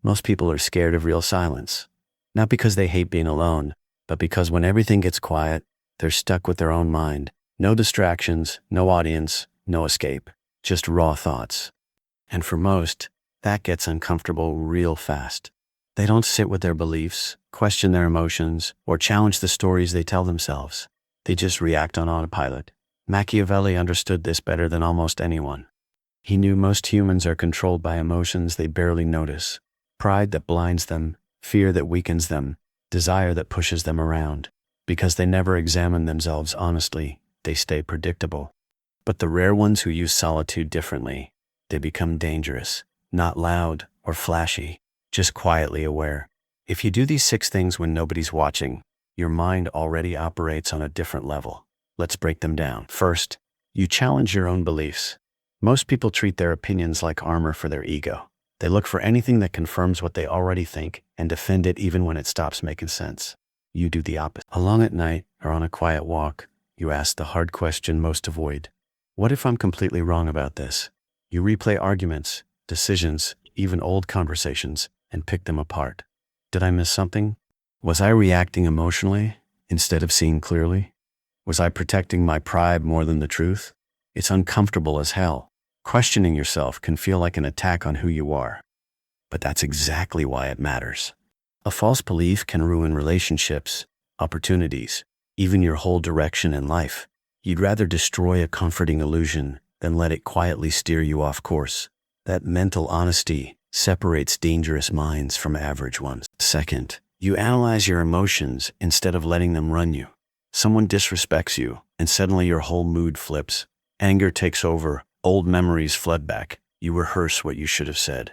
Most people are scared of real silence. Not because they hate being alone, but because when everything gets quiet, they're stuck with their own mind. No distractions, no audience, no escape. Just raw thoughts. And for most, that gets uncomfortable real fast. They don't sit with their beliefs, question their emotions, or challenge the stories they tell themselves. They just react on autopilot. Machiavelli understood this better than almost anyone. He knew most humans are controlled by emotions they barely notice. Pride that blinds them, fear that weakens them, desire that pushes them around. Because they never examine themselves honestly, they stay predictable. But the rare ones who use solitude differently, they become dangerous, not loud or flashy, just quietly aware. If you do these 6 things when nobody's watching, your mind already operates on a different level. Let's break them down. First, you challenge your own beliefs. Most people treat their opinions like armor for their ego. They look for anything that confirms what they already think and defend it even when it stops making sense. You do the opposite. Alone at night or on a quiet walk, you ask the hard question most avoid. What if I'm completely wrong about this? You replay arguments, decisions, even old conversations, and pick them apart. Did I miss something? Was I reacting emotionally instead of seeing clearly? Was I protecting my pride more than the truth? It's uncomfortable as hell. Questioning yourself can feel like an attack on who you are. But that's exactly why it matters. A false belief can ruin relationships, opportunities, even your whole direction in life. You'd rather destroy a comforting illusion than let it quietly steer you off course. That mental honesty separates dangerous minds from average ones. Second, you analyze your emotions instead of letting them run you. Someone disrespects you, and suddenly your whole mood flips. Anger takes over, old memories flood back. You rehearse what you should have said.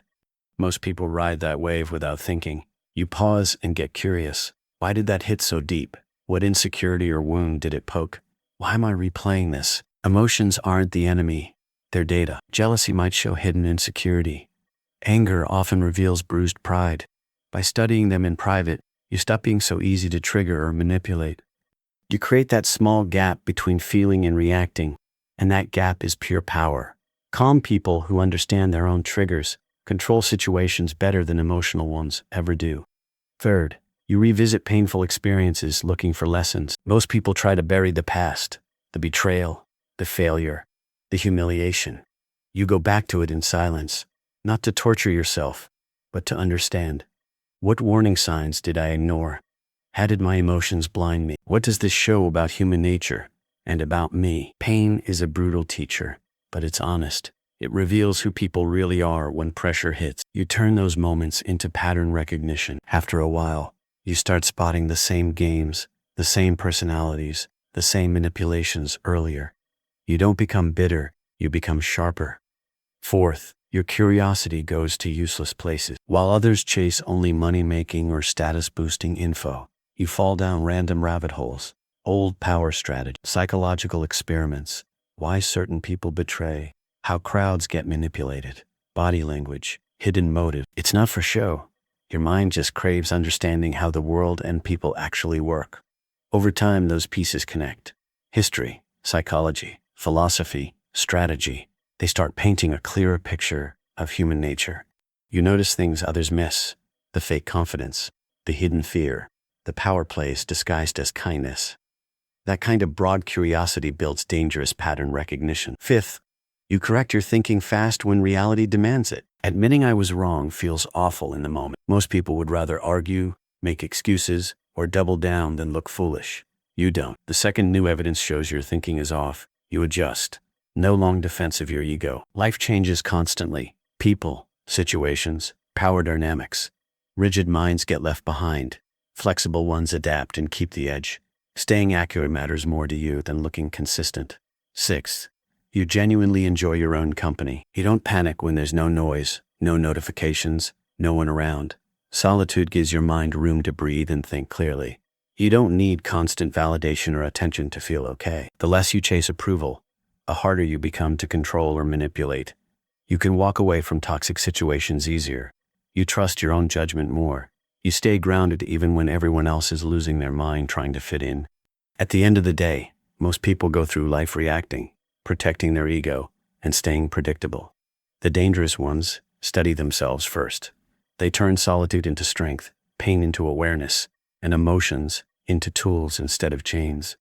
Most people ride that wave without thinking. You pause and get curious. Why did that hit so deep? What insecurity or wound did it poke? Why am I replaying this? Emotions aren't the enemy. They're data. Jealousy might show hidden insecurity. Anger often reveals bruised pride. By studying them in private, you stop being so easy to trigger or manipulate. You create that small gap between feeling and reacting, and that gap is pure power. Calm people who understand their own triggers control situations better than emotional ones ever do. Third, you revisit painful experiences looking for lessons. Most people try to bury the past, the betrayal, the failure, the humiliation. You go back to it in silence, not to torture yourself, but to understand. What warning signs did I ignore? How did my emotions blind me? What does this show about human nature and about me? Pain is a brutal teacher, but it's honest. It reveals who people really are when pressure hits. You turn those moments into pattern recognition. After a while, you start spotting the same games, the same personalities, the same manipulations earlier. You don't become bitter, you become sharper. Fourth, your curiosity goes to useless places. While others chase only money-making or status-boosting info, you fall down random rabbit holes. Old power strategy, psychological experiments, why certain people betray, how crowds get manipulated, body language, hidden motive. It's not for show. Your mind just craves understanding how the world and people actually work. Over time, those pieces connect. History, psychology, philosophy, strategy. They start painting a clearer picture of human nature. You notice things others miss, the fake confidence, the hidden fear, the power plays disguised as kindness. That kind of broad curiosity builds dangerous pattern recognition. Fifth, you correct your thinking fast when reality demands it. Admitting I was wrong feels awful in the moment. Most people would rather argue, make excuses, or double down than look foolish. You don't. The second new evidence shows your thinking is off, you adjust. No long defense of your ego. Life changes constantly. People, situations, power dynamics. Rigid minds get left behind. Flexible ones adapt and keep the edge. Staying accurate matters more to you than looking consistent. Sixth, you genuinely enjoy your own company. You don't panic when there's no noise, no notifications, no one around. Solitude gives your mind room to breathe and think clearly. You don't need constant validation or attention to feel okay. The less you chase approval, the harder you become to control or manipulate. You can walk away from toxic situations easier. You trust your own judgment more. You stay grounded even when everyone else is losing their mind trying to fit in. At the end of the day, most people go through life reacting, protecting their ego, and staying predictable. The dangerous ones study themselves first. They turn solitude into strength, pain into awareness, and emotions into tools instead of chains.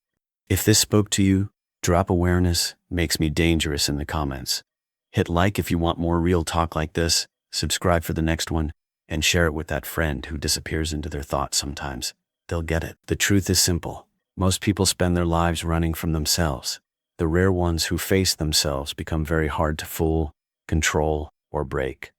If this spoke to you, drop awareness makes me dangerous in the comments. Hit like if you want more real talk like this, subscribe for the next one, and share it with that friend who disappears into their thoughts sometimes. They'll get it. The truth is simple. Most people spend their lives running from themselves. The rare ones who face themselves become very hard to fool, control, or break.